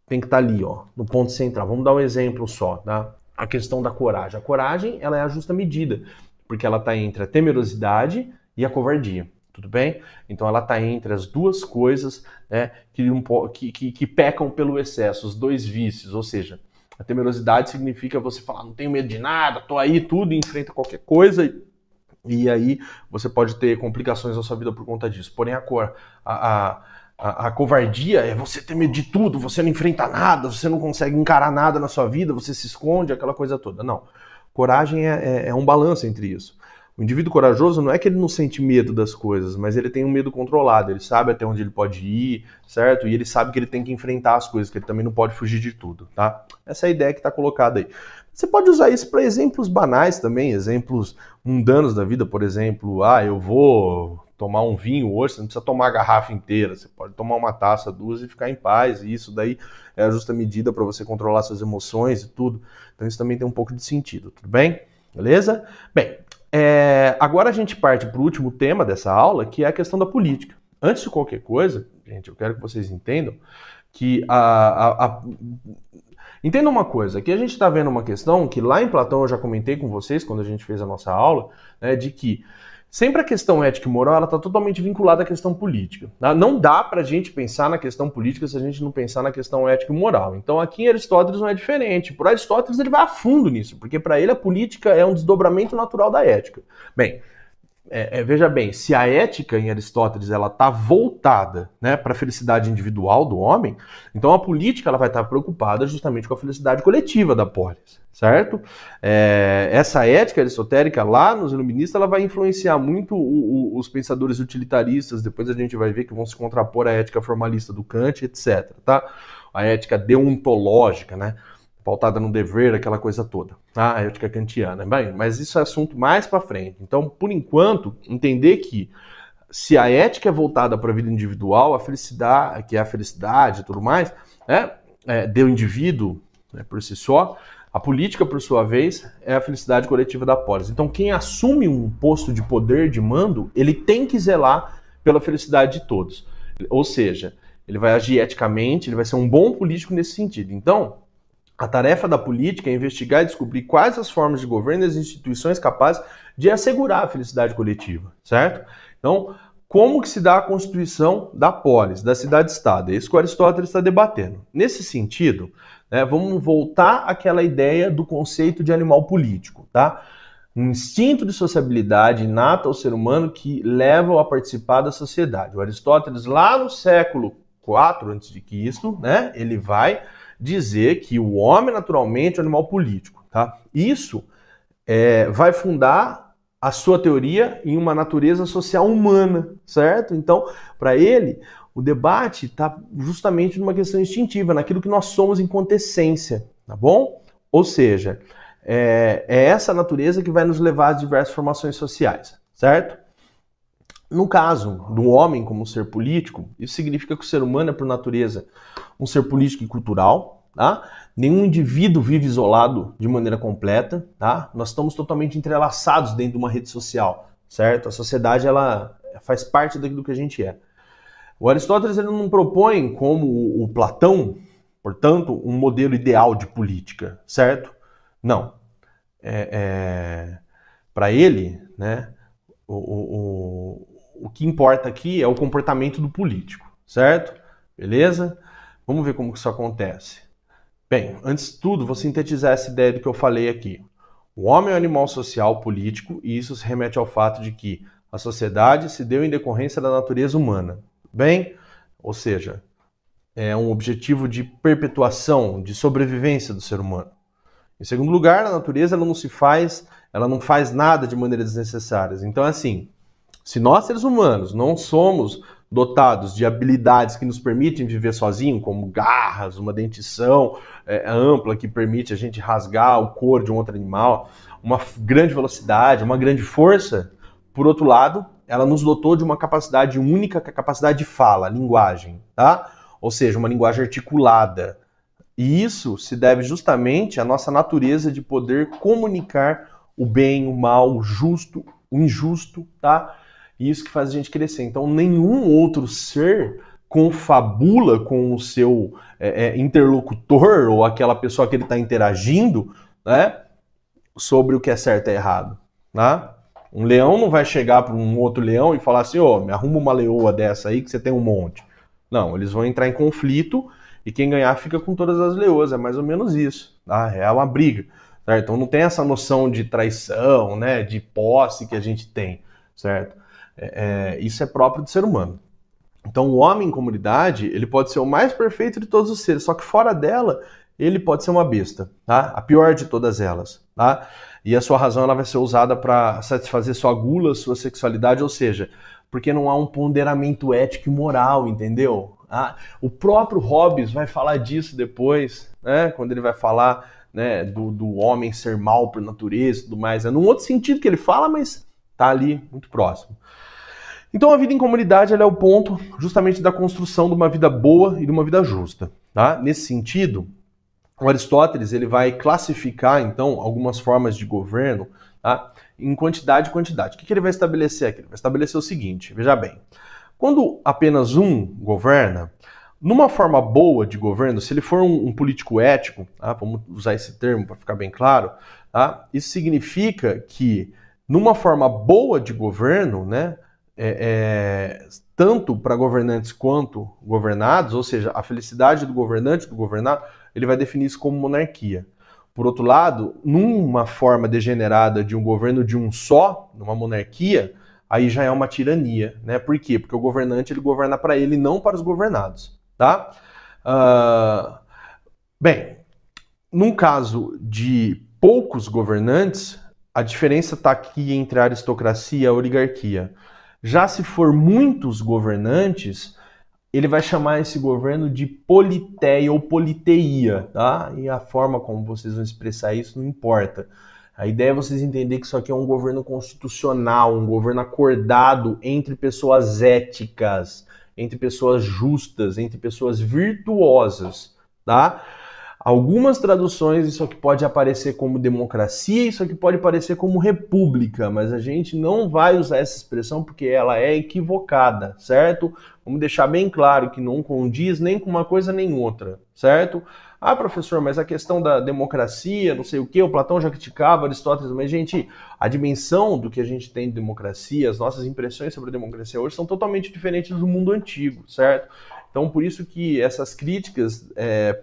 tem que estar ali, ó, no ponto central. Vamos dar um exemplo só, tá? A questão da coragem. A coragem, ela é a justa medida, porque ela está entre a temerosidade e a covardia, tudo bem? Então ela está entre as duas coisas, né, que pecam pelo excesso, os dois vícios, ou seja, a temerosidade significa você falar, não tenho medo de nada, tô aí tudo, enfrenta qualquer coisa, e aí você pode ter complicações na sua vida por conta disso. Porém, a covardia é você ter medo de tudo, você não enfrenta nada, você não consegue encarar nada na sua vida, você se esconde, aquela coisa toda. Não. Coragem é um balanço entre isso. O indivíduo corajoso não é que ele não sente medo das coisas, mas ele tem um medo controlado, ele sabe até onde ele pode ir, certo? E ele sabe que ele tem que enfrentar as coisas, que ele também não pode fugir de tudo, tá? Essa é a ideia que está colocada aí. Você pode usar isso para exemplos banais também, exemplos mundanos da vida, por exemplo, eu vou tomar um vinho hoje, você não precisa tomar a garrafa inteira, você pode tomar uma taça, duas e ficar em paz, e isso daí é a justa medida para você controlar suas emoções e tudo. Então isso também tem um pouco de sentido, tudo bem? Beleza? Bem, agora a gente parte para o último tema dessa aula, que é a questão da política. Antes de qualquer coisa, gente, eu quero que vocês entendam que entenda uma coisa, que a gente está vendo uma questão que lá em Platão eu já comentei com vocês quando a gente fez a nossa aula, né, de que sempre a questão ética e moral está totalmente vinculada à questão política. Tá? Não dá para a gente pensar na questão política se a gente não pensar na questão ética e moral. Então aqui em Aristóteles não é diferente. Por Aristóteles ele vai a fundo nisso, porque para ele a política é um desdobramento natural da ética. Bem, veja bem, se a ética em Aristóteles ela está voltada, né, para a felicidade individual do homem, então a política ela vai estar preocupada justamente com a felicidade coletiva da polis, certo? Essa ética aristotélica lá nos iluministas ela vai influenciar muito os pensadores utilitaristas, depois a gente vai ver que vão se contrapor à ética formalista do Kant, etc. Tá? A ética deontológica, né? Pautada no dever, aquela coisa toda, tá? A ética kantiana. Bem, mas isso é assunto mais para frente. Então, por enquanto, entender que se a ética é voltada para a vida individual, a felicidade, que é a felicidade e tudo mais, do indivíduo, né, por si só, a política, por sua vez, é a felicidade coletiva da polis. Então, quem assume um posto de poder, de mando, ele tem que zelar pela felicidade de todos. Ou seja, ele vai agir eticamente, ele vai ser um bom político nesse sentido. Então, a tarefa da política é investigar e descobrir quais as formas de governo e as instituições capazes de assegurar a felicidade coletiva, certo? Então, como que se dá a constituição da polis, da cidade-estado? É isso que o Aristóteles está debatendo. Nesse sentido, né, vamos voltar àquela ideia do conceito de animal político, tá? Um instinto de sociabilidade inato ao ser humano que leva-o a participar da sociedade. O Aristóteles, lá no século IV a.C., né, ele vai dizer que o homem naturalmente é um animal político, tá? Isso vai fundar a sua teoria em uma natureza social humana, certo? Então, para ele, o debate está justamente numa questão instintiva, naquilo que nós somos enquanto essência, tá bom? Ou seja, é essa natureza que vai nos levar às diversas formações sociais, certo? No caso do homem como ser político, isso significa que o ser humano é, por natureza, um ser político e cultural, tá? Nenhum indivíduo vive isolado de maneira completa, tá? Nós estamos totalmente entrelaçados dentro de uma rede social, certo? A sociedade, ela faz parte daquilo que a gente é. O Aristóteles ele não propõe, como o Platão, portanto, um modelo ideal de política, certo? Não. Para ele, né, o que importa aqui é o comportamento do político, certo? Beleza? Vamos ver como que isso acontece. Bem, antes de tudo, vou sintetizar essa ideia do que eu falei aqui. O homem é um animal social político e isso se remete ao fato de que a sociedade se deu em decorrência da natureza humana. Bem? Ou seja, é um objetivo de perpetuação, de sobrevivência do ser humano. Em segundo lugar, a natureza ela não faz nada de maneira desnecessária. Então, assim, Se nós, seres humanos, não somos dotados de habilidades que nos permitem viver sozinho, como garras, uma dentição ampla que permite a gente rasgar o couro de um outro animal, uma grande velocidade, uma grande força, por outro lado, ela nos dotou de uma capacidade única, que é a capacidade de fala, linguagem, tá? Ou seja, uma linguagem articulada. E isso se deve justamente à nossa natureza de poder comunicar o bem, o mal, o justo, o injusto, tá? E isso que faz a gente crescer. Então, nenhum outro ser confabula com o seu interlocutor ou aquela pessoa que ele está interagindo, né, sobre o que é certo e errado, tá? Um leão não vai chegar para um outro leão e falar assim, me arruma uma leoa dessa aí que você tem um monte. Não, eles vão entrar em conflito e quem ganhar fica com todas as leoas, é mais ou menos isso, tá? É uma briga, certo? Então não tem essa noção de traição, né, de posse que a gente tem, certo? Isso é próprio do ser humano. Então o homem em comunidade, ele pode ser o mais perfeito de todos os seres, só que fora dela, ele pode ser uma besta, tá? A pior de todas elas, tá? E a sua razão ela vai ser usada para satisfazer sua gula, sua sexualidade, ou seja, porque não há um ponderamento ético e moral, entendeu? O próprio Hobbes vai falar disso depois, né? Quando ele vai falar, né, do homem ser mal por natureza e tudo mais. É num outro sentido que ele fala, mas tá ali muito próximo. Então a vida em comunidade ela é o ponto justamente da construção de uma vida boa e de uma vida justa. Tá? Nesse sentido, o Aristóteles ele vai classificar então algumas formas de governo, tá, em quantidade e quantidade. O que ele vai estabelecer aqui? Ele vai estabelecer o seguinte, veja bem, quando apenas um governa, numa forma boa de governo, se ele for um político ético, tá, vamos usar esse termo para ficar bem claro, tá, isso significa que numa forma boa de governo, né, tanto para governantes quanto governados, ou seja, a felicidade do governante e do governado, ele vai definir isso como monarquia. Por outro lado, numa forma degenerada de um governo de um só, numa monarquia, aí já é uma tirania, né? Por quê? Porque o governante ele governa para ele, não para os governados, tá? Bem, num caso de poucos governantes, a diferença está aqui entre a aristocracia e a oligarquia. Já se for muitos governantes, ele vai chamar esse governo de politeia ou politeia, tá? E a forma como vocês vão expressar isso não importa. A ideia é vocês entenderem que isso aqui é um governo constitucional, um governo acordado entre pessoas éticas, entre pessoas justas, entre pessoas virtuosas, tá? Algumas traduções isso aqui pode aparecer como democracia, isso aqui pode aparecer como república, mas a gente não vai usar essa expressão porque ela é equivocada, certo? Vamos deixar bem claro que não condiz nem com uma coisa nem outra, certo? Ah, professor, mas a questão da democracia, não sei o que, o Platão já criticava, Aristóteles, mas, gente, a dimensão do que a gente tem de democracia, as nossas impressões sobre a democracia hoje são totalmente diferentes do mundo antigo, certo? Então, por isso que essas críticas,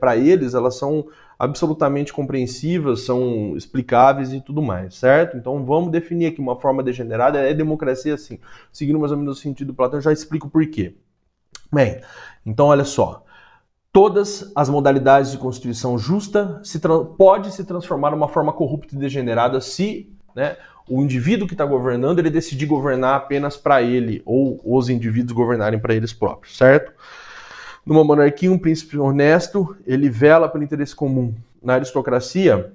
para eles, elas são absolutamente compreensivas, são explicáveis e tudo mais, certo? Então, vamos definir aqui uma forma degenerada, é democracia assim. Seguindo mais ou menos o sentido do Platão, eu já explico por quê. Bem, então olha só. Todas as modalidades de constituição justa pode se transformar numa forma corrupta e degenerada se, né, o indivíduo que está governando ele decidir governar apenas para ele ou os indivíduos governarem para eles próprios, certo? Numa monarquia, um príncipe honesto, ele vela pelo interesse comum. Na aristocracia,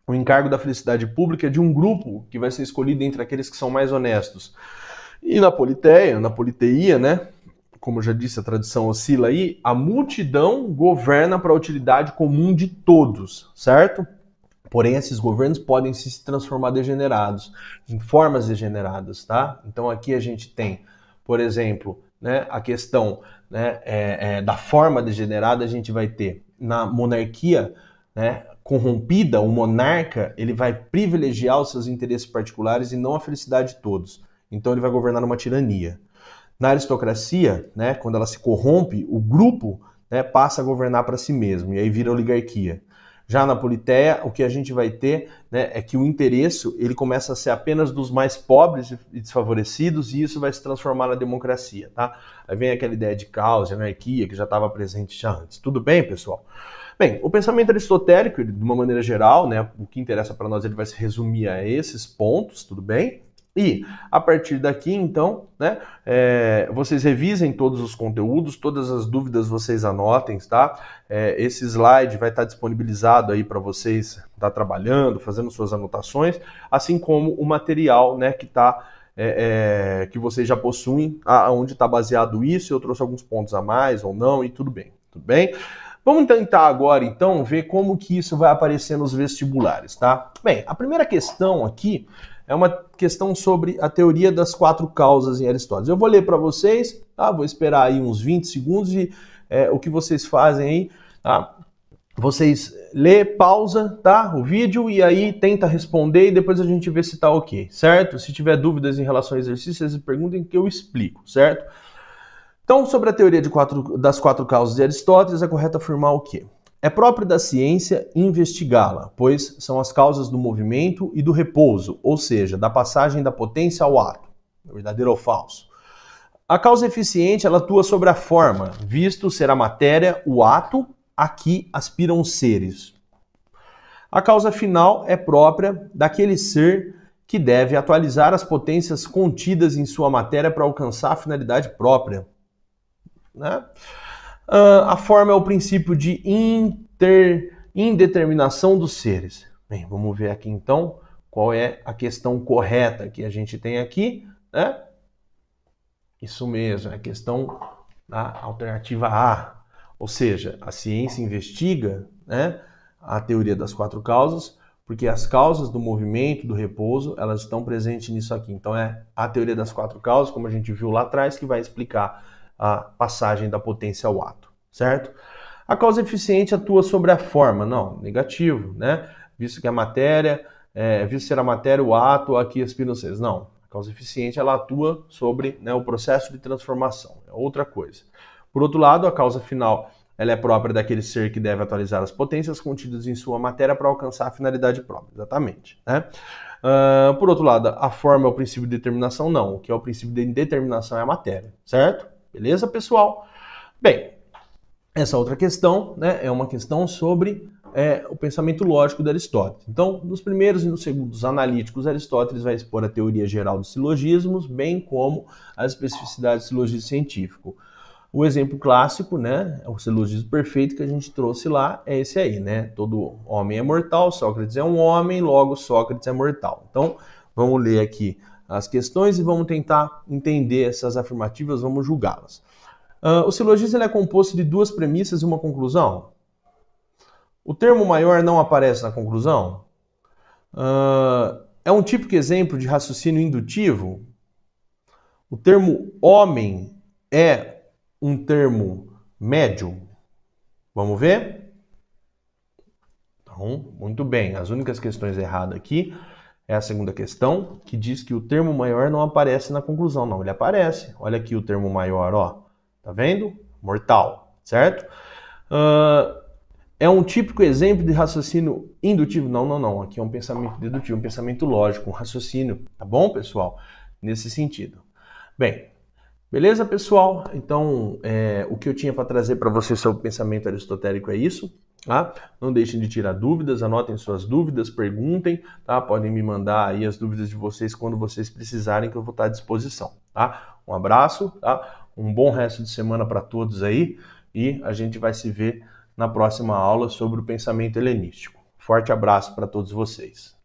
o encargo da felicidade pública é de um grupo que vai ser escolhido entre aqueles que são mais honestos. E na politeia, né, como eu já disse, a tradição oscila aí, a multidão governa para a utilidade comum de todos, certo? Porém, esses governos podem se transformar degenerados, em formas degeneradas, tá? Então aqui a gente tem, por exemplo, né, a questão, né, da forma degenerada, a gente vai ter na monarquia, né, corrompida, o monarca ele vai privilegiar os seus interesses particulares e não a felicidade de todos. Então ele vai governar numa tirania. Na aristocracia, né, quando ela se corrompe, o grupo, né, passa a governar para si mesmo, e aí vira oligarquia. Já na politeia, o que a gente vai ter, né, é que o interesse ele começa a ser apenas dos mais pobres e desfavorecidos, e isso vai se transformar na democracia. Tá? Aí vem aquela ideia de caos, de anarquia, que já estava presente já antes. Tudo bem, pessoal? Bem, o pensamento aristotélico, de uma maneira geral, né, o que interessa para nós, ele vai se resumir a esses pontos, tudo bem? E a partir daqui, então, né, vocês revisem todos os conteúdos, todas as dúvidas vocês anotem, tá? Esse slide vai estar disponibilizado aí para vocês estar trabalhando, fazendo suas anotações, assim como o material, né, que tá que vocês já possuem, onde está baseado isso. Eu trouxe alguns pontos a mais ou não, e tudo bem, tudo bem? Vamos tentar agora, então, ver como que isso vai aparecer nos vestibulares, tá? Bem, a primeira questão aqui é uma questão sobre a teoria das 4 causas em Aristóteles. Eu vou ler para vocês, tá? Vou esperar aí uns 20 segundos e o que vocês fazem aí, tá? Vocês lê, pausa, tá? O vídeo e aí tenta responder e depois a gente vê se tá ok, certo? Se tiver dúvidas em relação ao exercício, vocês perguntem que eu explico, certo? Então, sobre a teoria das 4 causas de Aristóteles, é correto afirmar o quê? É próprio da ciência investigá-la, pois são as causas do movimento e do repouso, ou seja, da passagem da potência ao ato. Verdadeiro ou falso? A causa eficiente, ela atua sobre a forma, visto ser a matéria, o ato, a que aspiram os seres. A causa final é própria daquele ser que deve atualizar as potências contidas em sua matéria para alcançar a finalidade própria. Né? A forma é o princípio de indeterminação dos seres. Bem, vamos ver aqui então qual é a questão correta que a gente tem aqui, né? Isso mesmo, é a questão da alternativa A. Ou seja, a ciência investiga, né, a teoria das 4 causas, porque as causas do movimento, do repouso, elas estão presentes nisso aqui. Então é a teoria das 4 causas, como a gente viu lá atrás, que vai explicar a passagem da potência ao ato, certo? A causa eficiente atua sobre a forma, não, negativo, né? Visto que a matéria, visto ser a matéria, o ato, aqui aspiram os seres. Não, a causa eficiente ela atua sobre, né, o processo de transformação, é outra coisa. Por outro lado, a causa final ela é própria daquele ser que deve atualizar as potências contidas em sua matéria para alcançar a finalidade própria, exatamente, né? Por outro lado, a forma é o princípio de determinação, não. O que é o princípio de determinação é a matéria, certo? Beleza, pessoal? Bem, essa outra questão, né, é uma questão sobre o pensamento lógico de Aristóteles. Então, nos primeiros e nos segundos analíticos, Aristóteles vai expor a teoria geral dos silogismos, bem como as especificidades do silogismo científico. O exemplo clássico, né, o silogismo perfeito que a gente trouxe lá é esse aí, né? Todo homem é mortal, Sócrates é um homem, logo Sócrates é mortal. Então, vamos ler aqui as questões e vamos tentar entender essas afirmativas, vamos julgá-las. O silogismo é composto de 2 premissas e uma conclusão? O termo maior não aparece na conclusão? É um típico exemplo de raciocínio indutivo? O termo homem é um termo médio? Vamos ver? Então, muito bem. As únicas questões erradas aqui é a segunda questão, que diz que o termo maior não aparece na conclusão. Não, ele aparece. Olha aqui o termo maior, ó. Tá vendo? Mortal, certo? É um típico exemplo de raciocínio indutivo? Não, não, não. Aqui é um pensamento dedutivo, um pensamento lógico, um raciocínio. Tá bom, pessoal? Nesse sentido. Bem, beleza, pessoal? Então, o que eu tinha para trazer para vocês sobre o pensamento aristotélico é isso. Tá? Não deixem de tirar dúvidas, anotem suas dúvidas, perguntem, tá? Podem me mandar aí as dúvidas de vocês quando vocês precisarem, que eu vou estar à disposição, tá? Um abraço, tá? Um bom resto de semana para todos aí e a gente vai se ver na próxima aula sobre o pensamento helenístico. Forte abraço para todos vocês.